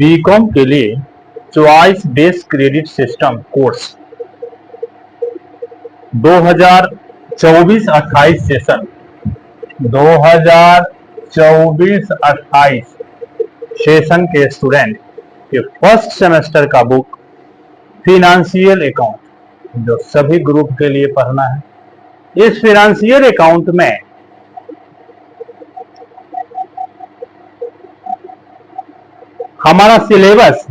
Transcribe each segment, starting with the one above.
BCom के लिए choice based credit system course 2024-28 session 2024-28 session के स्टूडेंट के फर्स्ट सेमेस्टर का बुक फिनेंशियल अकाउंट जो सभी ग्रुप के लिए पढ़ना है। इस फिनेंशियल अकाउंट में हमारा syllabus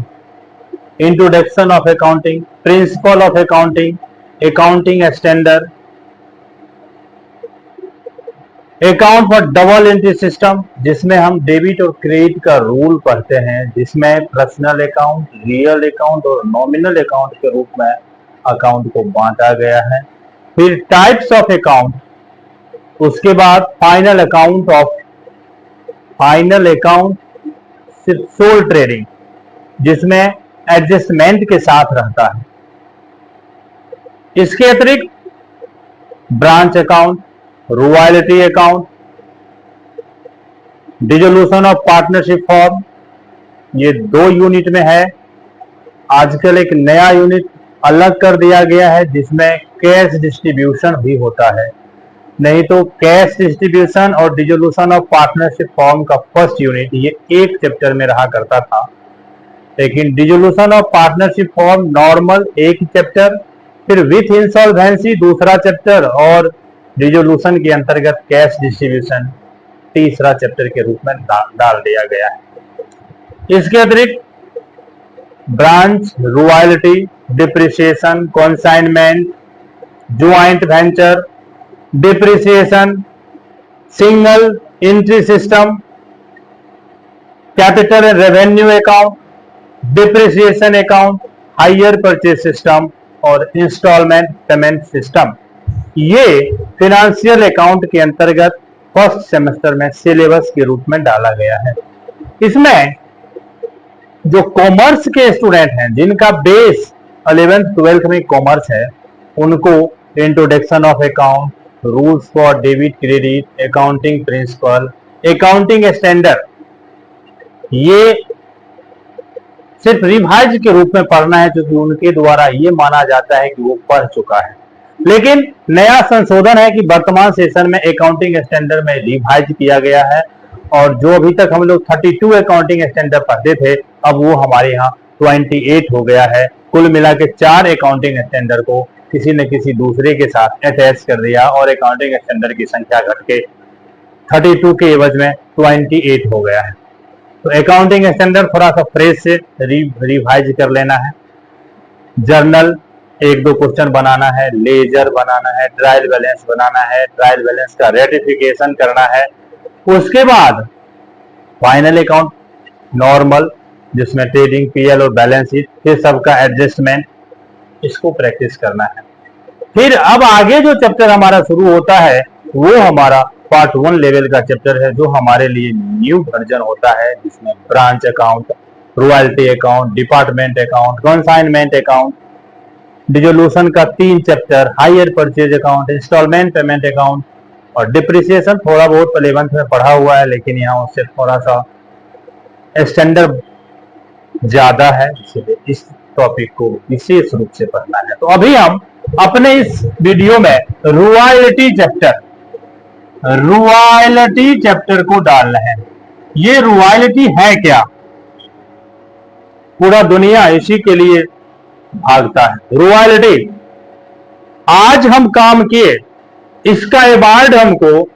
introduction of accounting, principle of accounting, accounting standard, account for double entry system जिसमें हम डेबिट और क्रेडिट का रूल पढ़ते हैं, जिसमें पर्सनल अकाउंट, रियल अकाउंट और नॉमिनल अकाउंट के रूप में अकाउंट को बांटा गया है। फिर टाइप्स ऑफ अकाउंट, उसके बाद फाइनल अकाउंट सिर्फ सोल ट्रेडिंग जिसमें एडजस्टमेंट के साथ रहता है। इसके अतिरिक्त branch account, royalty account, dissolution of partnership form, ये 2 यूनिट में है। आजकल एक नया यूनिट अलग कर दिया गया है जिसमें कैश डिस्ट्रीब्यूशन भी होता है। नहीं तो कैश डिस्ट्रीब्यूशन और डिसोल्यूशन ऑफ पार्टनरशिप फॉर्म का फर्स्ट यूनिट ये एक चैप्टर में रहा करता था, लेकिन dissolution of partnership form normal एक चैप्टर, फिर विथ इंसॉल्वेंसी दूसरा चैप्टर और डिसोल्यूशन के अंतर्गत कैश डिस्ट्रीब्यूशन तीसरा चैप्टर के रूप में डाल दिया गया है। इसके अतिरिक्त branch, royalty, depreciation, consignment, joint venture, depreciation, single entry system, capital and revenue account, depreciation account, hire purchase system और इंस्टॉलमेंट पेमेंट सिस्टम, ये फिनेंशियल अकाउंट के अंतर्गत फर्स्ट सेमेस्टर में सिलेबस के रूप में डाला गया है। इसमें जो कॉमर्स के स्टूडेंट हैं जिनका बेस 11th-12th में कॉमर्स है, उनको introduction of account, rules for debit credit, accounting principle, accounting standard, ये सिर्फ रिवाइज के रूप में पढ़ना है क्योंकि उनके द्वारा ये माना जाता है कि वो पढ़ चुका है। लेकिन नया संशोधन है कि वर्तमान सेशन में अकाउंटिंग स्टैंडर्ड में रिवाइज किया गया है और जो अभी तक हम लोग 32 अकाउंटिंग स्टैंडर्ड पढ़ते थे, अब वो हमारे यहाँ 28 हो गया है। कुल मिला के 4 अकाउंटिंग स्टैंडर्ड को किसी न किसी दूसरे के साथ अटैच कर दिया और अकाउंटिंग स्टैंडर्ड की संख्या घट के 32 के एवज में 28 हो गया है। तो अकाउंटिंग स्टैंडर्ड थोड़ा सा फ्रेश से रिवाइज कर लेना है। जर्नल 1-2 क्वेश्चन बनाना है, लेजर बनाना है, ट्रायल बैलेंस बनाना है, ट्रायल बैलेंस का रेटिफिकेशन करना है। उसके बाद फाइनल अकाउंट नॉर्मल जिसमें ट्रेडिंग, पीएल और बैलेंस शीट, फिर सबका एडजस्टमेंट, इसको प्रैक्टिस करना है। फिर अब आगे जो चैप्टर हमारा शुरू होता है वो हमारा पार्ट 1 लेवल का चैप्टर है जो हमारे लिए न्यू वर्जन होता है, जिसमें branch account, royalty account, department account, consignment account, dissolution का 3 chapter, hire purchase account, instalment payment account और डिप्रिसिएशन थोड़ा बहुत 11th में पढ़ा हुआ है, लेकिन यहाँ उससे थोड़ा सा स्टैंडर्ड ज्यादा है, इसलिए इस टॉपिक को विशेष रूप से पढ़ना है। तो अभी हम अपने इस वीडियो में रॉयल्टी चैप्टर को डाल रहे हैं। ये रॉयल्टी है क्या? पूरा दुनिया इसी के लिए भागता है। रॉयल्टी आज हम काम किए, इसका अवार्ड हमको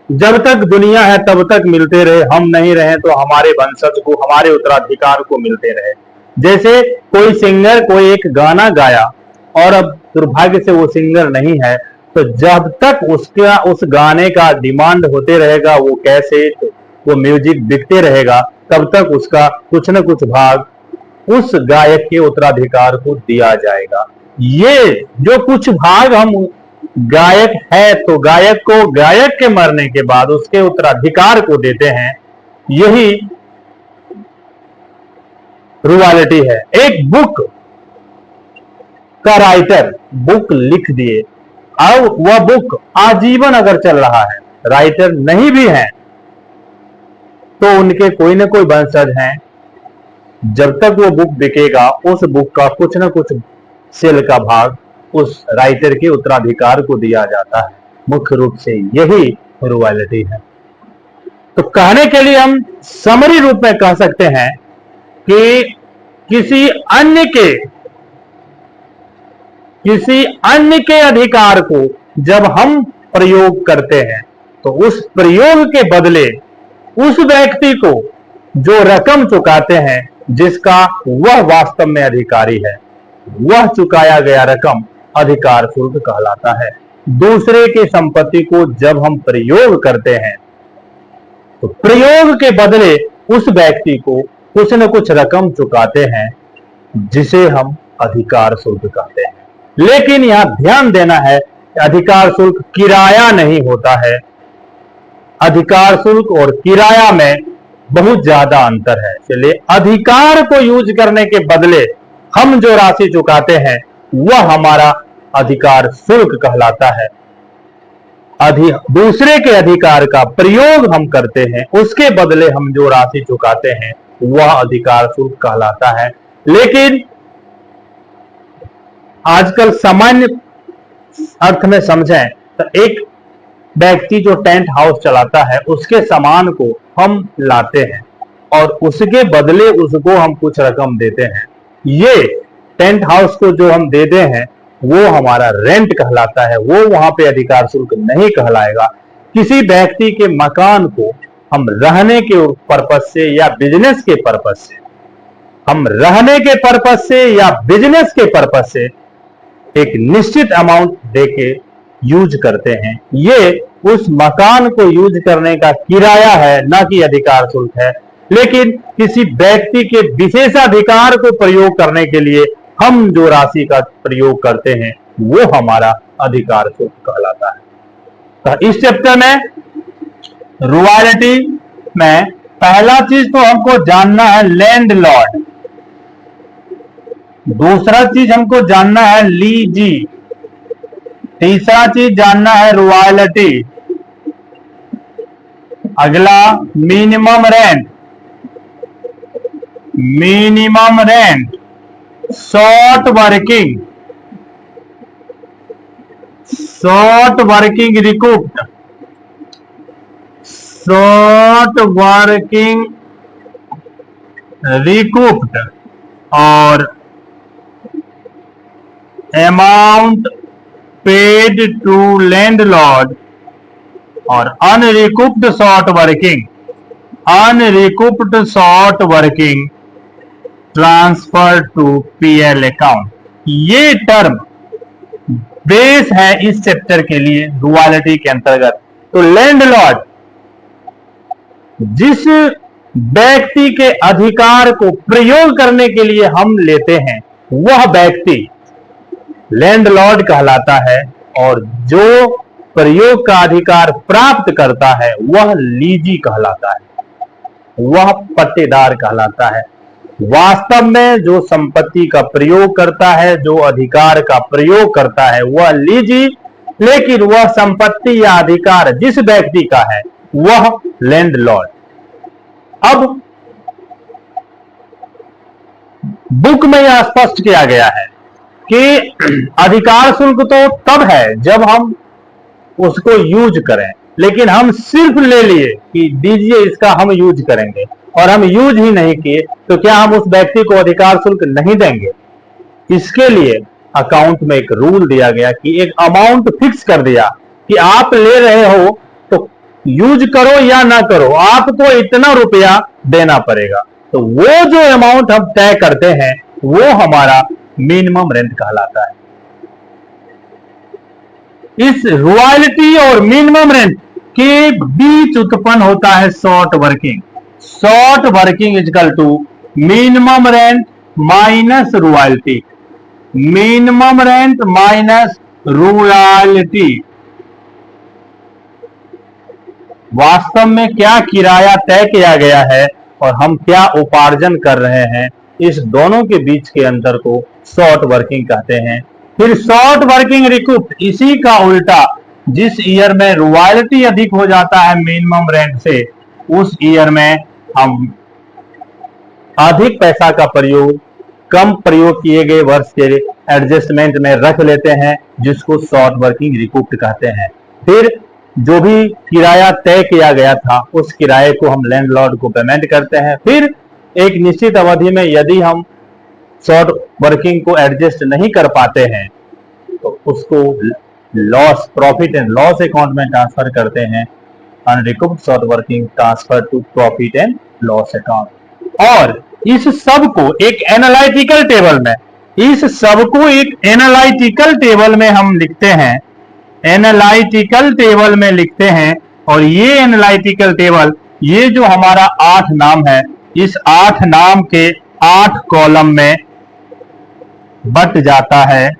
जब तक दुनिया है तब तक मिलते रहे, हम नहीं रहे तो हमारे वंशज को, हमारे उत्तराधिकार को मिलते रहे। जैसे कोई सिंगर कोई एक गाना गाया और अब दुर्भाग्य से वो सिंगर नहीं है, तो जब तक उसका उस गाने का डिमांड होते रहेगा, वो कैसेट, वो म्यूजिक बिकते रहेगा, तब तक उसका कुछ न कुछ भाग उस गायक के उत्तराधिकार को दिया जाएगा। ये जो कुछ भाग हम गायक है तो गायक को गायक के मरने के बाद उसके उत्तराधिकार को देते हैं, यही रॉयल्टी है। एक बुक का राइटर बुक लिख दिए और वह बुक आजीवन अगर चल रहा है, राइटर नहीं भी है, तो उनके कोई ना कोई वंशज हैं। जब तक वो बुक बिकेगा उस बुक का कुछ ना कुछ सेल का भाग उस राइटर के उत्तराधिकार को दिया जाता है। मुख्य रूप से यही रॉयल्टी है। तो कहने के लिए हम समरी रूप में कह सकते हैं कि किसी अन्य के अधिकार को जब हम प्रयोग करते हैं तो उस प्रयोग के बदले उस व्यक्ति को जो रकम चुकाते हैं जिसका वह वास्तव में अधिकारी है, वह चुकाया गया रकम अधिकार शुल्क कहलाता है। दूसरे की संपत्ति को जब हम प्रयोग करते हैं तो प्रयोग के बदले उस व्यक्ति को कुछ न कुछ रकम चुकाते हैं जिसे हम अधिकार शुल्क कहते हैं। लेकिन यहां ध्यान देना है कि अधिकार शुल्क किराया नहीं होता है। अधिकार शुल्क और किराया में बहुत ज्यादा अंतर है। चलिए, अधिकार को यूज करने के बदले हम जो राशि चुकाते हैं वह हमारा अधिकार शुल्क कहलाता है। दूसरे के अधिकार का प्रयोग हम करते हैं, उसके बदले हम जो राशि चुकाते हैं वह अधिकार शुल्क कहलाता है। लेकिन आजकल सामान्य अर्थ में समझें तो एक व्यक्ति जो टेंट हाउस चलाता है उसके सामान को हम लाते हैं और उसके बदले उसको हम कुछ रकम देते हैं। ये टेंट हाउस को जो हम देते हैं वो हमारा रेंट कहलाता है, वो वहां पे अधिकार शुल्क नहीं कहलाएगा। किसी व्यक्ति के मकान को हम रहने के पर्पज से या बिजनेस के पर्पज से, हम रहने के पर्पज से या बिजनेस के पर्पज से एक निश्चित अमाउंट देके यूज करते हैं। ये उस मकान को यूज करने का किराया है, ना कि अधिकार शुल्क है। लेकिन किसी व्यक्ति के विशेषाधिकार को प्रयोग करने के लिए हम जो राशि का प्रयोग करते हैं वो हमारा अधिकार शुल्क कहलाता है। तो इस चैप्टर में रॉयल्टी में पहला चीज तो हमको जानना है लैंडलॉर्ड, दूसरा चीज हमको जानना है लीजी, तीसरा चीज जानना है रॉयल्टी, अगला minimum rent, short working recouped, और अमाउंट पेड टू लैंडलॉर्ड, और unrecouped short working transfer to PL account. ये टर्म बेस है इस चैप्टर के लिए रॉयल्टी के अंतर्गत। तो लैंडलॉर्ड जिस व्यक्ति के अधिकार को प्रयोग करने के लिए हम लेते हैं वह व्यक्ति लैंडलॉर्ड कहलाता है, और जो प्रयोग का अधिकार प्राप्त करता है वह लीजी कहलाता है, वह पट्टेदार कहलाता है। वास्तव में जो संपत्ति का प्रयोग करता है, जो अधिकार का प्रयोग करता है वह लीजी, लेकिन वह संपत्ति या अधिकार जिस व्यक्ति का है वह लैंडलॉर्ड। अब बुक में यह स्पष्ट किया गया है कि अधिकार शुल्क तो तब है जब हम उसको यूज करें, लेकिन हम सिर्फ ले लिए कि दीजिए इसका हम यूज करेंगे और हम यूज ही नहीं किए तो क्या हम उस व्यक्ति को अधिकार शुल्क नहीं देंगे? इसके लिए अकाउंट में एक रूल दिया गया कि एक अमाउंट फिक्स कर दिया कि आप ले रहे हो तो यूज करो या ना करो, आपको इतना रुपया देना पड़ेगा। तो वो जो अमाउंट हम तय करते हैं वो हमारा मिनिमम रेंट कहलाता है। इस रॉयल्टी और मिनिमम रेंट के बीच उत्पन्न होता है short working is equal to minimum rent minus royalty, minimum rent minus royalty. वास्तव में क्या किराया तय किया गया है और हम क्या उपार्जन कर रहे हैं, इस दोनों के बीच के अंतर को शॉर्ट वर्किंग कहते हैं। फिर शॉर्ट वर्किंग रिकूप्ड, इसी का उल्टा, जिस ईयर में रॉयल्टी अधिक हो जाता है मिनिमम रेंट से, उस ईयर में हम अधिक पैसा का प्रयोग कम प्रयोग किए गए वर्ष के एडजस्टमेंट में रख लेते हैं, जिसको शॉर्ट वर्किंग रिकूप्ड कहते हैं। फिर जो भी किराया तय किया गया था उस किराए को हम लैंडलॉर्ड को पेमेंट करते हैं। फिर एक निश्चित अवधि में यदि हम शॉर्ट वर्किंग को एडजस्ट नहीं कर पाते हैं तो उसको loss, profit and loss account में ट्रांसफर करते हैं। Unrecovered short working transfer to profit and loss account. और इस सब को एक एनालिटिकल टेबल में, इस सब को एक एनालिटिकल टेबल में हम लिखते हैं, एनालिटिकल टेबल में लिखते हैं। और ये एनालिटिकल टेबल, ये जो हमारा 8 नाम है, इस 8 नाम के 8 कॉलम में बट जाता है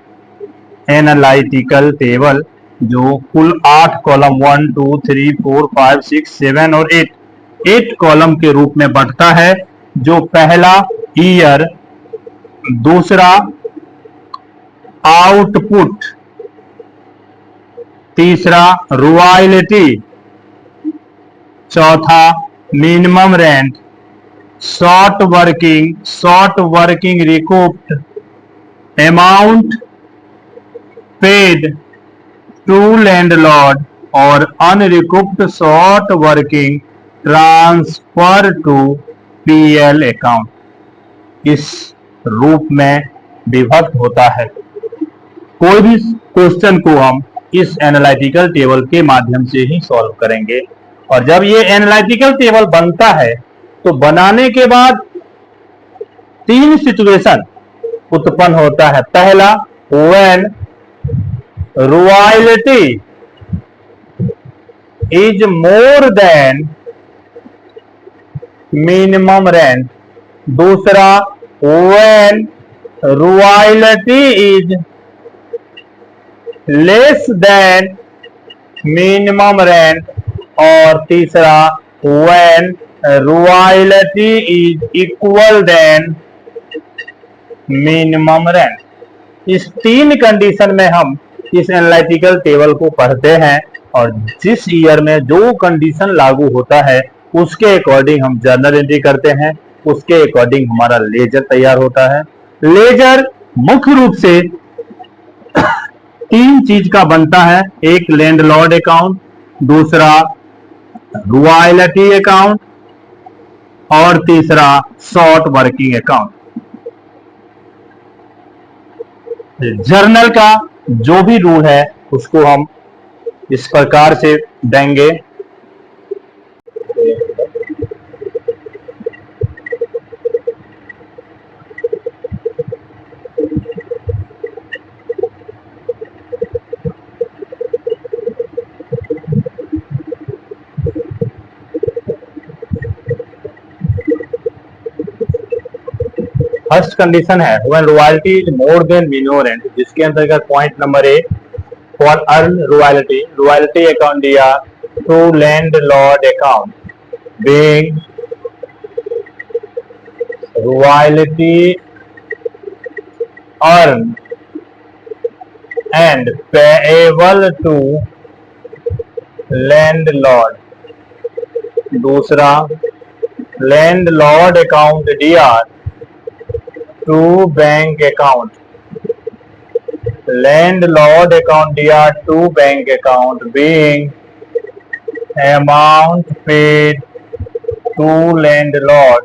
एनालिटिकल टेबल, जो कुल 8 कॉलम 1 2 3 4 5 6 7 और 8 कॉलम के रूप में बढ़ता है। जो पहला ईयर, दूसरा आउटपुट, तीसरा रॉयल्टी, चौथा minimum rent, short working recouped, amount paid to landlord और unrecouped short working transfer to PL account. इस रूप में विभक्त होता है। कोई भी क्वेश्चन को हम इस एनालिटिकल टेबल के माध्यम से ही सॉल्व करेंगे। और जब ये एनालिटिकल टेबल बनता है तो बनाने के बाद 3 सिचुएशन उत्पन्न होता है। पहला, when royalty is more than minimum rent. दूसरा, when royalty is less than minimum rent. और तीसरा, when royalty is equal than minimum rent. इस 3 कंडीशन में हम इस एनालिटिकल टेबल को पढ़ते हैं और जिस ईयर में जो कंडीशन लागू होता है उसके अकॉर्डिंग हम जर्नल एंट्री करते हैं, उसके अकॉर्डिंग हमारा लेजर तैयार होता है। लेजर मुख्य रूप से 3 चीज का बनता है। एक लैंडलॉर्ड अकाउंट, दूसरा रॉयल्टी अकाउंट और तीसरा शॉर्ट वर्किंग अकाउंट। जर्नल का जो भी रूल है उसको हम इस प्रकार से देंगे। फर्स्ट कंडीशन है when royalty is more than minimum rent, जिसके अंतर्गत point number A, for earn royalty account दिया to landlord account being royalty earn and payable to landlord. दूसरा, landlord account DR to bank account, landlord account DR to bank account being amount paid to landlord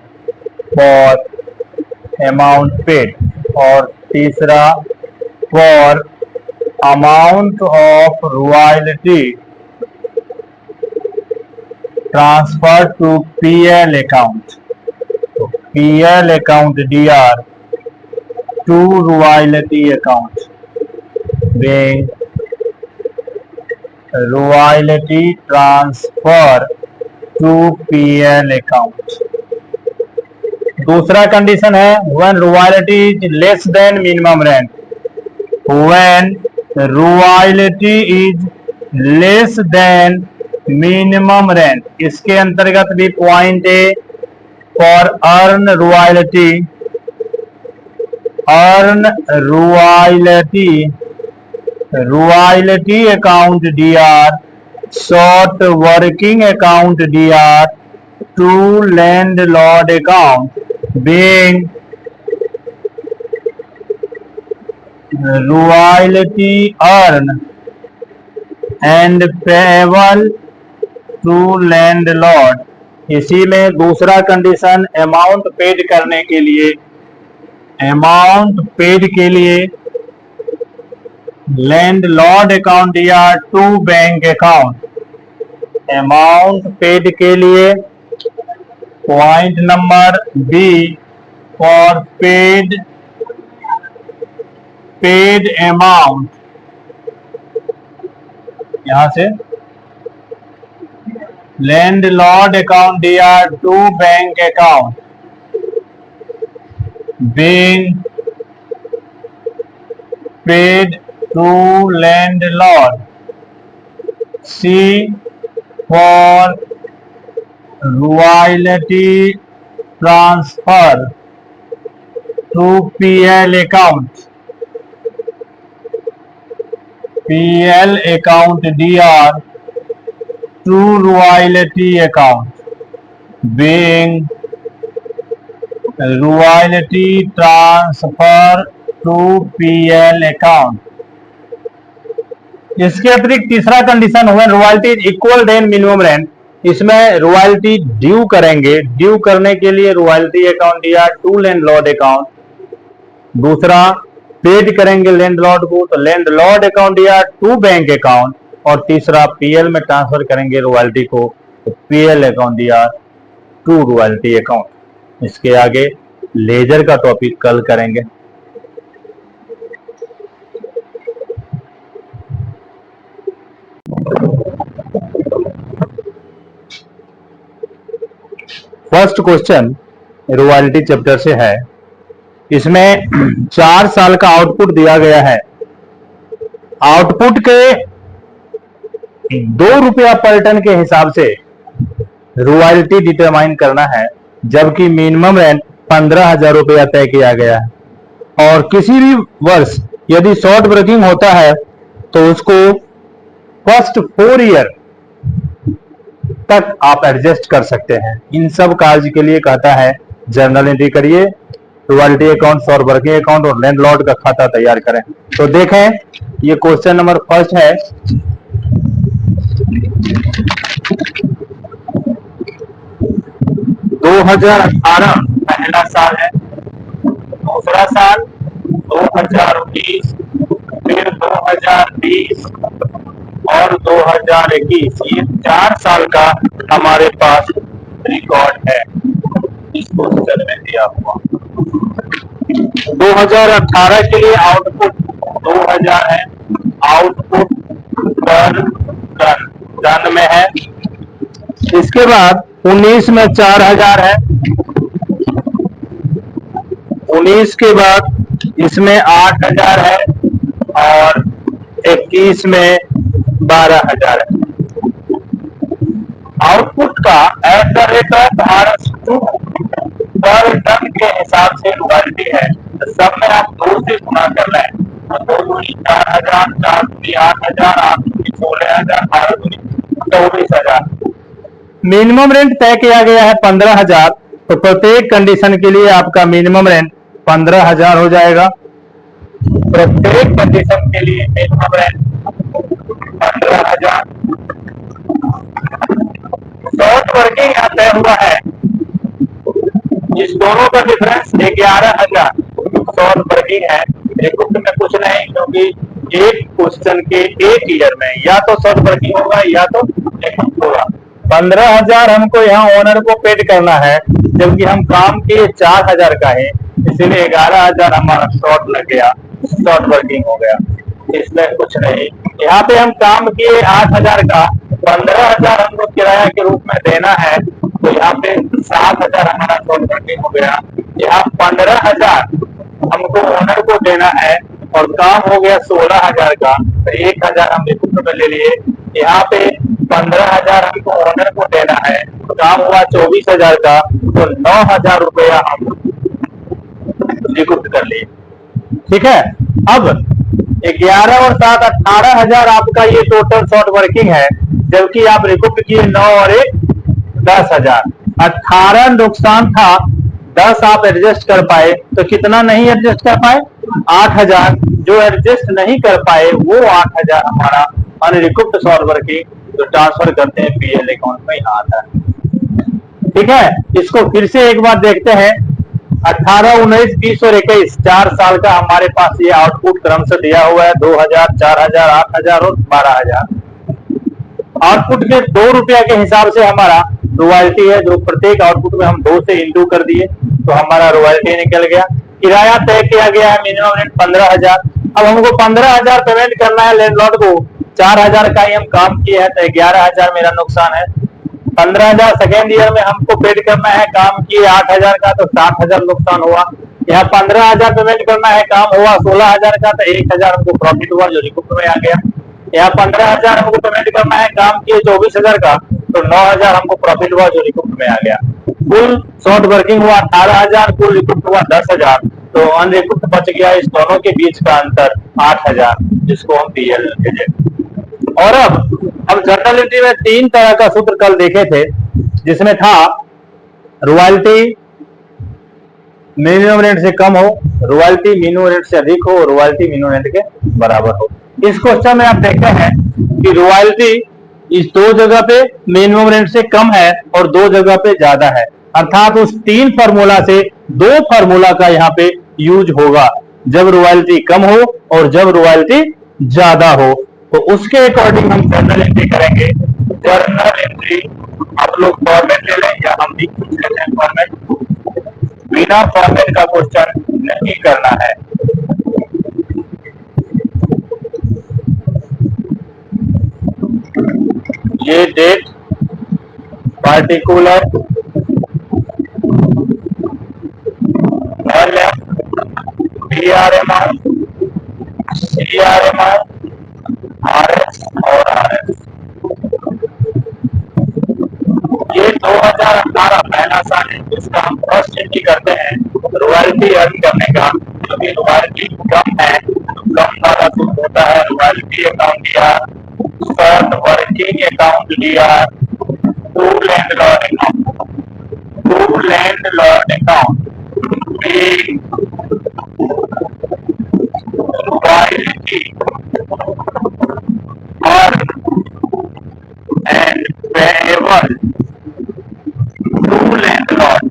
for amount paid. और तीसरा, for amount of royalty transfer to PL account, तो PL account DR to royalty account being royalty transfer to PL account। दूसरा condition है when royalty is less than minimum rent, when royalty is less than minimum rent। इसके अंतर्गत भी point A, for earn royalty account DR, short working account DR to landlord account being royalty earned and payable to landlord। इसी में दूसरा condition amount paid करने के लिए, amount paid के लिए लैंडलॉर्ड अकाउंट या to bank account, amount paid के लिए point number B for paid amount, यहां से लैंडलॉर्ड अकाउंट या to bank account being paid to landlord, C for royalty transfer to PL account, PL account DR to royalty account being royalty transfer to PL account। इसके अतिरिक्त तीसरा condition हुआ royalty equal than minimum rent. इसमें royalty due करेंगे, due करने के लिए royalty account या टू लैंडलॉर्ड अकाउंट, दूसरा पेड करेंगे लैंडलॉर्ड को तो लैंडलॉर्ड अकाउंट या टू बैंक अकाउंट, और तीसरा पीएल में ट्रांसफर करेंगे रॉयल्टी को तो पीएल अकाउंट या टू रॉयल्टी अकाउंट। इसके आगे लेजर का टॉपिक कल करेंगे। फर्स्ट क्वेश्चन रॉयल्टी चैप्टर से है। इसमें 4 साल का आउटपुट दिया गया है। आउटपुट के 2 रुपया पर टन के हिसाब से रॉयल्टी डिटरमाइन करना है, जबकि मिनिमम रेंट 15,000 रुपया तय किया गया है। और किसी भी वर्ष यदि शॉर्ट वर्किंग होता है तो उसको फर्स्ट 4 ईयर तक आप एडजस्ट कर सकते हैं। इन सब कार्य के लिए कहता है जर्नल एंट्री करिए, royalty account, short working account और लैंडलॉर्ड का खाता तैयार करें। तो देखें, ये क्वेश्चन नंबर फर्स्ट है। 2018 पहला साल है, दूसरा साल 2019, फिर 2020 और 2021। ये 4 साल का हमारे पास रिकॉर्ड है इस क्वेश्चन में दिया हुआ। 2018 के लिए आउटपुट 2000 है, आउटपुट पर टन में है। इसके बाद 19 में 4000 है, 19 के बाद इसमें 8000 है और 21 में 12000 है। आउटपुट का at the rate of R2 पर टन के हिसाब से रॉयल्टी है। तो सब में आप 2 से गुणा कर रहे हैं, तो 2 दूनी 4000, 4 दूनी 8000, 8 दूनी 16000, 12 दूनी 24,000। मिनिमम रेंट तय किया गया है 15,000, तो प्रत्येक कंडीशन के लिए आपका मिनिमम रेंट 15,000 हो जाएगा। प्रत्येक कंडीशन के लिए मिनिमम रेंट 15,000। शॉर्ट वर्किंग यहाँ तय हुआ है, इस दोनों का डिफरेंस 11,000 शॉर्ट वर्किंग है। रिकॉर्ड में कुछ नहीं, क्योंकि एक क्वेश्चन के एक ईयर में या तो शॉर्ट वर्किंग होगा या तो रिकॉर्ड होगा। 15,000 हमको यहाँ ओनर को पेड करना है, जबकि हम काम किए 4,000 का है, इसीलिए 11,000 हमारा शॉर्ट लग गया, शॉर्ट वर्किंग हो गया। इसमें कुछ नहीं। यहाँ पे हम काम किए 8,000 का, 15,000 हमको किराया के रूप में देना है, तो यहाँ पे 7,000 हमारा शॉर्ट वर्किंग हो गया। यहाँ 15,000 हमको ओनर को देना है और काम हो गया 16,000 का, तो 1,000 हम रिकॉर्ड में ले लिए। यहाँ पे 15,000 हमको ओनर को देना है, काम हुआ 24,000 का, तो 9,000 रुपया हम रिकॉर्ड कर लिए। ठीक है, अब 11 और 7 18,000 आपका ये टोटल शॉर्ट वर्किंग है, जबकि आप रिकॉर्ड किए 9 और 1 10,000। 18 नुकसान था, 10 आप एडजस्ट कर पाए, तो कितना नहीं एडजस्ट कर पाए? 8000। जो एडजस्ट नहीं कर पाए वो 8000 हमारा अनरिकव्ड शॉर्ट वर्किंग जो ट्रांसफर करते हैं पीएल अकाउंट में यहाँ आता है। ठीक है, इसको फिर से एक बार देखते हैं। 18, 19, 20 और 21 4 साल का हमारे पास ये आउटपुट क्रम से दिया हुआ है, 2000, 4000, 8000 और 12000। आउटपुट के 2 रुपया के हिसाब से हमारा रॉयल्टी है, जो प्रत्येक आउटपुट में हम 2 से इंटू कर दिए तो हमारा रॉयल्टी निकल गया। किराया तय किया गया है मिनिमम रेंट 15000। अब हमको 15000 पेमेंट करना है लैंडलॉर्ड को, 4000 का ही हम काम किए हैं तो 11000 मेरा नुकसान है। 15000 सेकेंड ईयर में हमको पेड करना है, काम किए 8000 का तो 60,000 नुकसान हुआ। यहाँ 15000 पेमेंट करना है, काम हुआ 16000 का तो 1000 हमको प्रॉफिट हुआ जो रिकॉर्ड में आ गया। यहाँ 15000 हमको पेमेंट करना है, काम किए 24000 का तो 9000 हमको प्रॉफिट हुआ जो रिकॉर्ड में आ गया। कुल शॉर्ट वर्किंग हुआ 18000, कुल रिकॉर्ड हुआ 10000, तो अनरिकॉर्ड बच गया। इस दोनों के बीच का अंतर 8000, जिसको हम पीएल भेजे। और अब जर्नल एंट्री में 3 तरह का सूत्र कल देखे थे, जिसमें था रॉयल्टी मिनिमम रेंट से कम हो, रॉयल्टी मिनिमम रेंट से अधिक हो, रॉयल्टी मिनिमम रेंट के बराबर हो। इस क्वेश्चन में आप देखते हैं कि रॉयल्टी इस 2 जगह पे मिनिमम रेंट से कम है और 2 जगह पे ज्यादा है, अर्थात उस 3 फार्मूला से 2 फार्मूला का यहाँ पे यूज होगा, जब रॉयल्टी कम हो और जब रॉयल्टी ज्यादा हो। तो उसके अकॉर्डिंग हम जर्नल एंट्री करेंगे। जर्नल एंट्री आप लोग फॉर्मेट ले लें या हम भी पूछ लेते हैं फॉर्मेट। बिना फॉर्मेट का क्वेश्चन नहीं करना है। ये date particular DRMR, CRMR, RS और RS। ये 2018 पहला साल है जिसका हम फर्स्ट एंट्री करते हैं रॉयल्टी अर्न करने का। क्योंकि रॉयल्टी कम है तो कम वाला सूत्र होता है royalty account DR, short working account DR, to landlord account, to landlord account royalty earn and payable to landlord,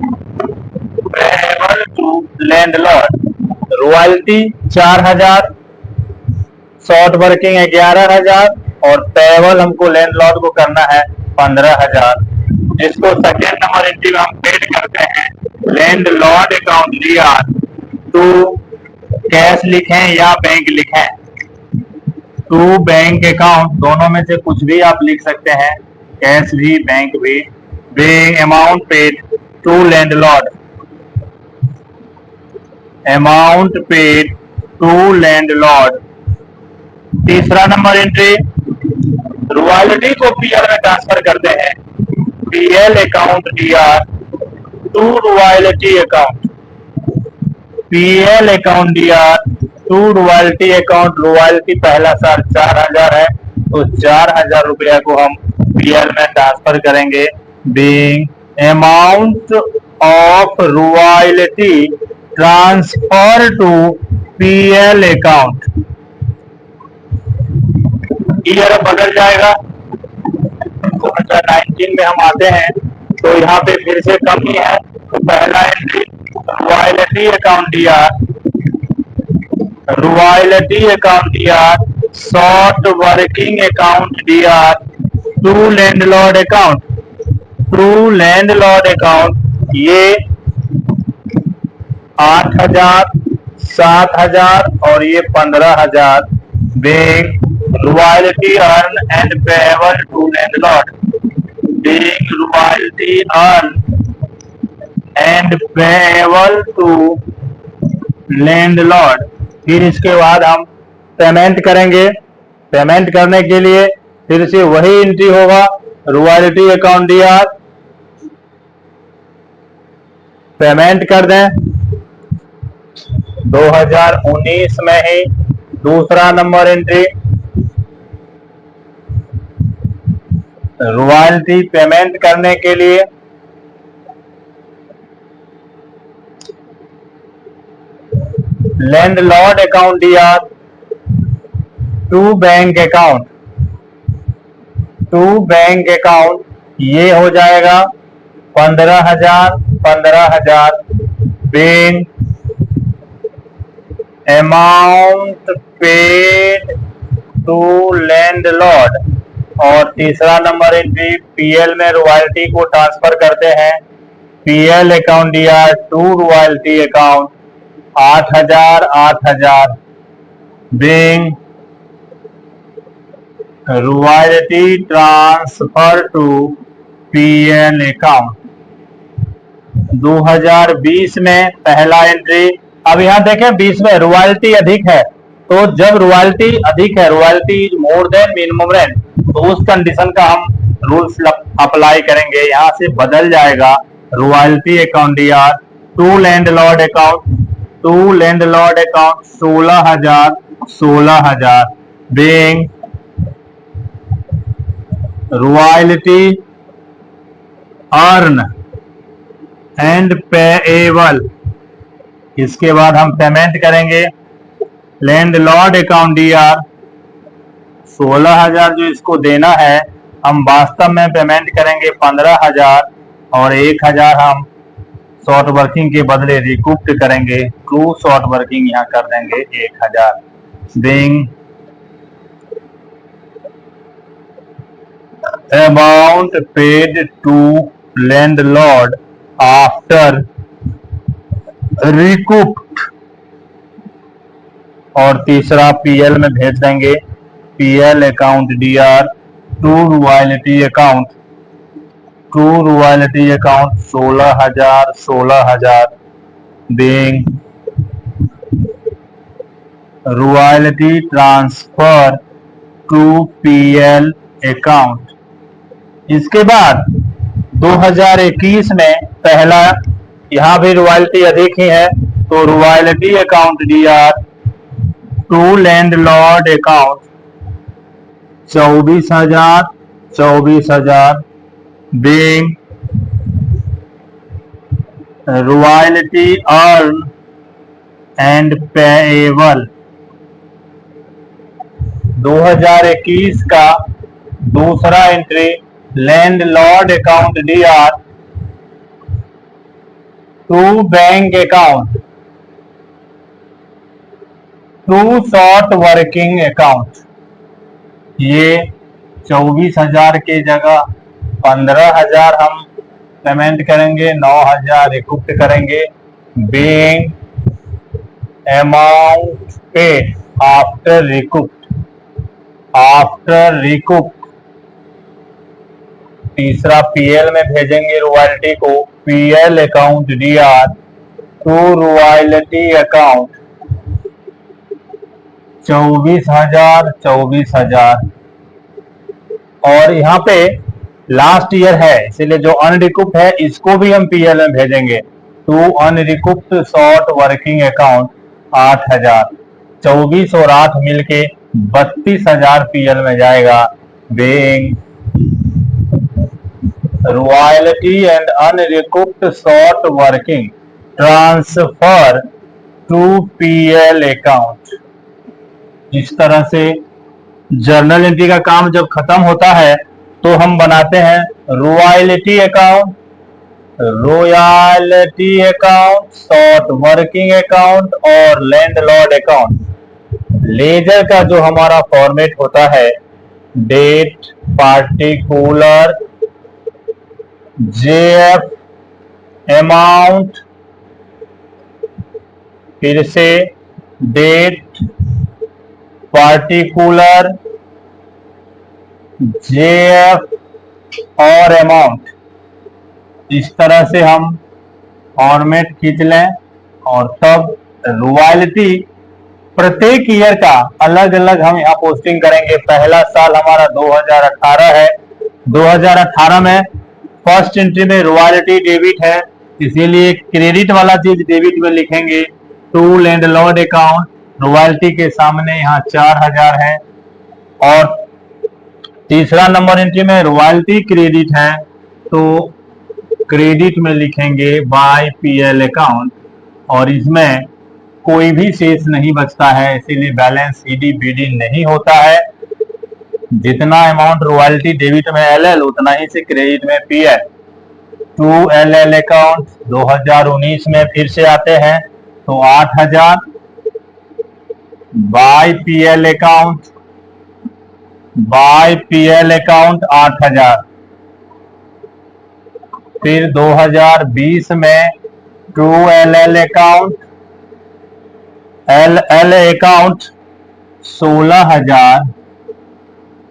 payable to landlord. Royalty 4000, short working 11000 और पेएबल हमको लैंडलॉर्ड को करना है 15000, जिसको सेकेंड नंबर एंट्री में हम पेड करते हैं landlord account DR। To cash लिखें या बैंक लिखें, टू बैंक अकाउंट, दोनों में से कुछ भी आप लिख सकते हैं, कैश भी बैंक भी। Amount paid to landlord, amount paid to landlord. तीसरा नंबर एंट्री रॉयल्टी को पीएल में ट्रांसफर करते हैं, PL account DR to royalty account, PL account DR to royalty account. Royalty पहला साल 4000 है तो 4000 रुपया को हम पीएल में ट्रांसफर करेंगे। Being amount of royalty transfer to PL account. Year बदल जाएगा, 2019 में हम आते हैं तो यहाँ पे फिर से कमी है। तो पहला entry royalty account DR, royalty account DR, short working account DR, to landlord account, to landlord account. ये 8000, 7000 और ये 15000। Bank royalty earn and payable to landlord, bank royalty earn and payable to landlord. फिर इसके बाद हम payment करेंगे। Payment करने के लिए फिर से वही एंट्री होगा, रॉयल्टी अकाउंट DR, पेमेंट कर दें 2019 में ही। दूसरा नंबर एंट्री रॉयल्टी पेमेंट करने के लिए landlord account DR to bank account, to bank account ये हो जाएगा 15,000 being amount paid to landlord. और तीसरा नंबर एंट्री PL में रॉयल्टी को ट्रांसफर करते हैं, PL account DR to royalty account 8,000 being royalty transfer to PL account. 2020 में पहला एंट्री, अब यहां देखें 20 में रॉयल्टी अधिक है, तो जब रॉयल्टी अधिक है, royalty is more than minimum rent, तो उस कंडीशन का हम रूल्स अप्लाई करेंगे, यहां से बदल जाएगा royalty account DR to landlord account 16,000 being royalty earn and payable. इसके बाद हम पेमेंट करेंगे लैंडलॉर्ड अकाउंट DR 16,000 जो इसको देना है, हम वास्तव में पेमेंट करेंगे 15,000 और 1,000 हम शॉर्ट वर्किंग के बदले रिकूप्ड करेंगे, ट्रू शॉर्ट वर्किंग यहाँ कर देंगे 1,000 being amount paid to landlord after recouped। और तीसरा PL में भेज देंगे, PL account DR to royalty account 16,000 being royalty transfer to PL account. इसके बाद 2021 में पहला, यहां भी रॉयल्टी अधिक ही है, तो royalty account DR to landlord account 24,000 being royalty earn and payable. 2021 का दूसरा entry landlord account DR to bank account to short working account, ये 24,000 के जगह 15,000 हम पेमेंट करेंगे, 9,000 रिकूप्ड करेंगे, being amount paid after recouped. तीसरा PL में भेजेंगे रॉयल्टी को, PL account DR to royalty account 24,000 और यहाँ पे लास्ट ईयर है, इसलिए जो अनरिकूप्ड है इसको भी हम PL में भेजेंगे, टू अनरिकूप्ड शॉर्ट वर्किंग अकाउंट 8,000। 24 और 8 मिलके 32,000 PL में जाएगा, being royalty and unrecouped short working transfer to PL account. इस तरह से जर्नल एंट्री का काम जब खत्म होता है तो हम बनाते हैं royalty account, short working account और लैंडलॉर्ड अकाउंट। लेजर का जो हमारा फॉर्मेट होता है, डेट पार्टिकुलर JF अमाउंट, फिर से डेट पार्टिकुलर JF और अमाउंट। इस तरह से हम फॉर्मेट खींच लें और तब रॉयल्टी प्रत्येक ईयर का अलग अलग हम यहाँ पोस्टिंग करेंगे। पहला साल हमारा 2018 है, 2018 में फर्स्ट एंट्री में रॉयल्टी डेबिट है, इसीलिए क्रेडिट वाला चीज डेबिट में लिखेंगे। टू लैंडलॉर्ड अकाउंट, रॉयल्टी के सामने यहाँ 4,000 है। और तीसरा नंबर एंट्री में रॉयल्टी क्रेडिट है, तो क्रेडिट में लिखेंगे बाय PL अकाउंट और इसमें कोई भी शेष नहीं बचता है, इसीलिए बैलेंस सीडी बीडी नहीं होता है। जितना अमाउंट रॉयल्टी डेबिट में एलएल उतना ही से क्रेडिट में पीएल। 2LL अकाउंट 2019 में फिर से आते हैं तो 8000 बाय पीएल अकाउंट 8000। फिर 2020 में 2LL अकाउंट एल अकाउंट 16000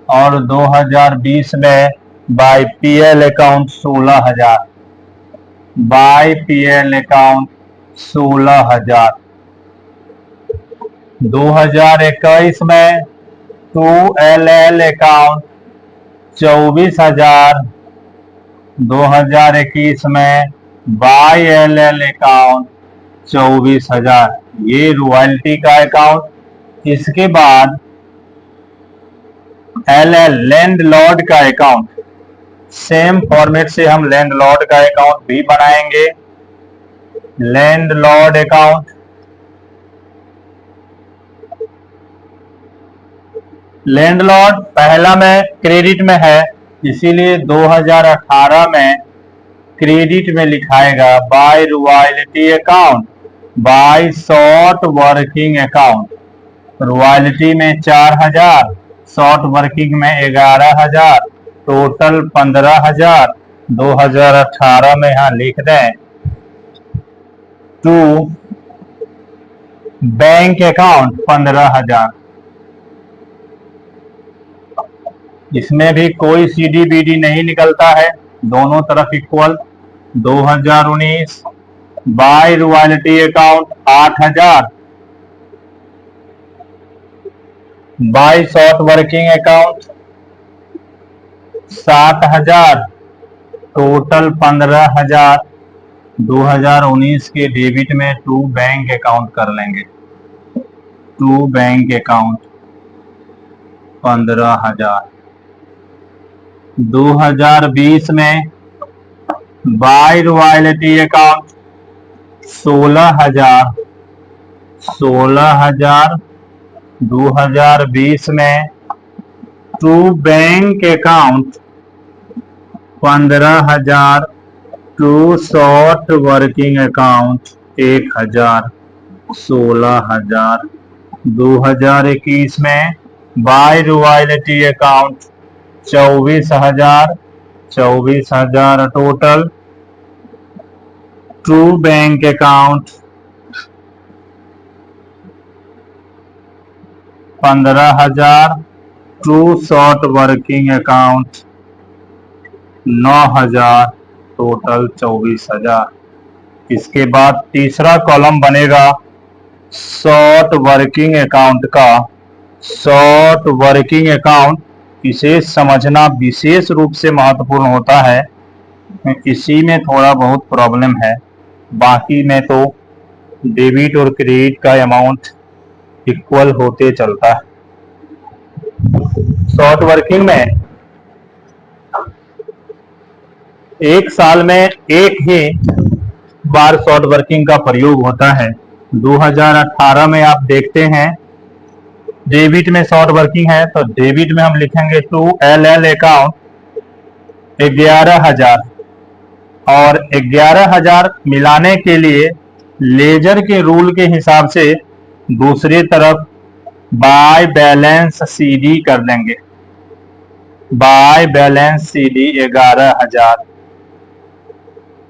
और 2020 में by PL account 16000 by PL account 16000। 2021 में 2LL अकाउंट 24000। 2021 में बाय एलएल अकाउंट 24000। ये रॉयल्टी का अकाउंट। इसके बाद एलएल लैंडलॉर्ड का अकाउंट, सेम फॉर्मेट से हम लैंडलॉर्ड का अकाउंट भी बनाएंगे। लैंडलॉर्ड अकाउंट, लैंडलॉर्ड पहला में क्रेडिट में है, इसीलिए 2018 में क्रेडिट में लिखाएगा by royalty account by short working account. Royalty में 4000, शॉर्ट वर्किंग में 11000, टोटल 15000। 2018 में यहां लिख दें। To bank account 15000। इसमें भी कोई सीडी बीडी नहीं निकलता है, दोनों तरफ equal. 2019 by royalty account 8000 by short working account 7000, total 15000। 2019 के डेबिट में टू बैंक अकाउंट कर लेंगे। To bank account 15000। 2020 में बाय रॉयल्टी अकाउंट 16000। 2020 में to bank account 15000, to short working account 1000, 16000। 2021 में by royalty account 24000, 24000 total. To bank account 15000, to short working account 9000, total 24000। इसके बाद तीसरा कॉलम बनेगा शॉर्ट वर्किंग अकाउंट का। शॉर्ट वर्किंग अकाउंट इसे समझना विशेष रूप से महत्वपूर्ण होता है, इसी में थोड़ा बहुत प्रॉब्लम है, बाकी में तो डेबिट और क्रेडिट का अमाउंट इक्वल होते चलता है। शॉर्ट वर्किंग में एक साल में एक ही बार शॉर्ट वर्किंग का प्रयोग होता है। 2018 में आप देखते हैं डेबिट में शॉर्ट वर्किंग है, तो डेबिट में हम लिखेंगे 2LL अकाउंट 11000 और 11000 मिलाने के लिए लेजर के रूल के हिसाब से दूसरी तरफ बाय बैलेंस सीडी कर देंगे। बाय बैलेंस सीडी 11000,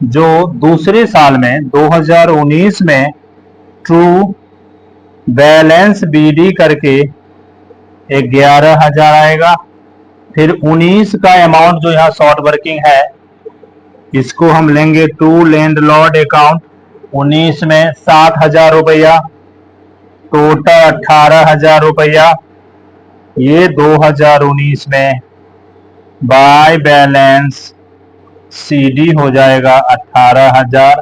जो दूसरे साल में 2019 में ट्रू बैलेंस बीडी करके 11000 आएगा। फिर 19 का अमाउंट जो यहाँ शॉर्ट वर्किंग है, इसको हम लेंगे टू लैंडलॉर्ड अकाउंट। 19 में 70,000 रुपया, टोटल 18,000 रुपया। ये 2019 में बाय बैलेंस सीडी हो जाएगा 18,000।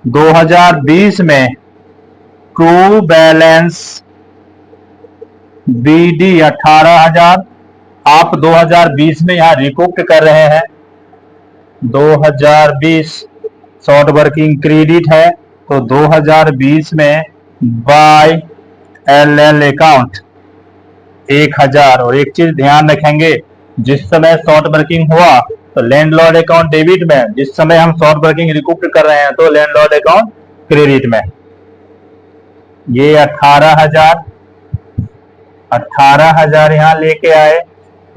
2020 में ट्रू बैलेंस बीडी 18,000। आप 2020 में यहाँ रिकॉर्ड कर रहे हैं। 2020 शॉर्ट वर्किंग क्रेडिट है, तो 2020 में बाय एल अकाउंट 1000। और एक चीज ध्यान रखेंगे, जिस समय शॉर्ट वर्किंग हुआ तो लैंडलॉर्ड अकाउंट डेबिट में, जिस समय हम शॉर्ट वर्किंग रिकूप कर रहे हैं तो लैंडलॉर्ड अकाउंट क्रेडिट में। ये 18,000 यहाँ लेके आए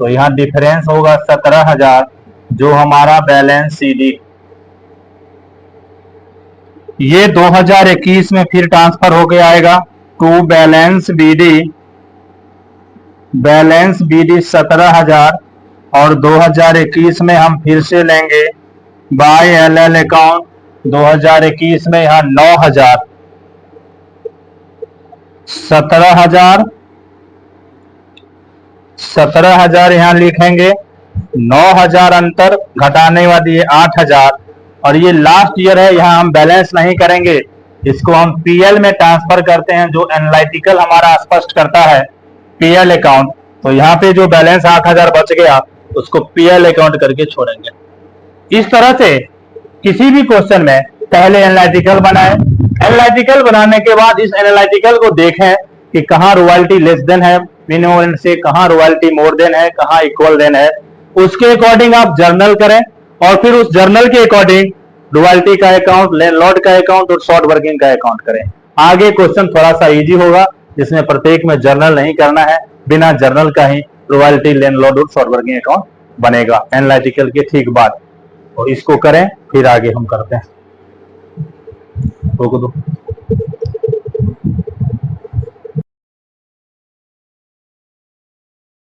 तो यहाँ डिफरेंस होगा 17,000, जो हमारा बैलेंस सीडी। ये 2021 में फिर ट्रांसफर होके आएगा to balance BD. Balance BD 17,000 और 2021 में हम फिर से लेंगे बाय एल अकाउंट 2021 में यहाँ 9,000। 17,000 यहाँ लिखेंगे, 9,000 अंतर घटाने बाद ये 8,000। और ये लास्ट ईयर है, यहाँ हम बैलेंस नहीं करेंगे, इसको हम पीएल में ट्रांसफर करते हैं, जो एनालिटिकल हमारा स्पष्ट करता है पीएल अकाउंट। तो यहाँ पे जो बैलेंस 8,000 बच गया उसको पीएल अकाउंट करके छोड़ेंगे। इस तरह से किसी भी क्वेश्चन में पहले एनालिटिकल बनाए, एनालिटिकल बनाने के बाद इस एनालिटिकल को देखें कि कहाँ रॉयल्टी लेस देन है मिनिमम से, कहाँ रॉयल्टी मोर देन है, कहाँ इक्वल देन है। उसके अकॉर्डिंग आप जर्नल करें और फिर उस जर्नल के अकॉर्डिंग रॉयल्टी का अकाउंट, लैंडलॉर्ड का अकाउंट और शॉर्ट वर्किंग का अकाउंट करें। आगे क्वेश्चन थोड़ा सा इजी होगा, जिसमें प्रत्येक में जर्नल नहीं करना है, बिना जर्नल का ही रॉयल्टी, लैंडलॉर्ड और शॉर्ट वर्किंग अकाउंट बनेगा एनालिटिकल के ठीक बाद। तो इसको करें, फिर आगे हम करते हैं। रोक दो।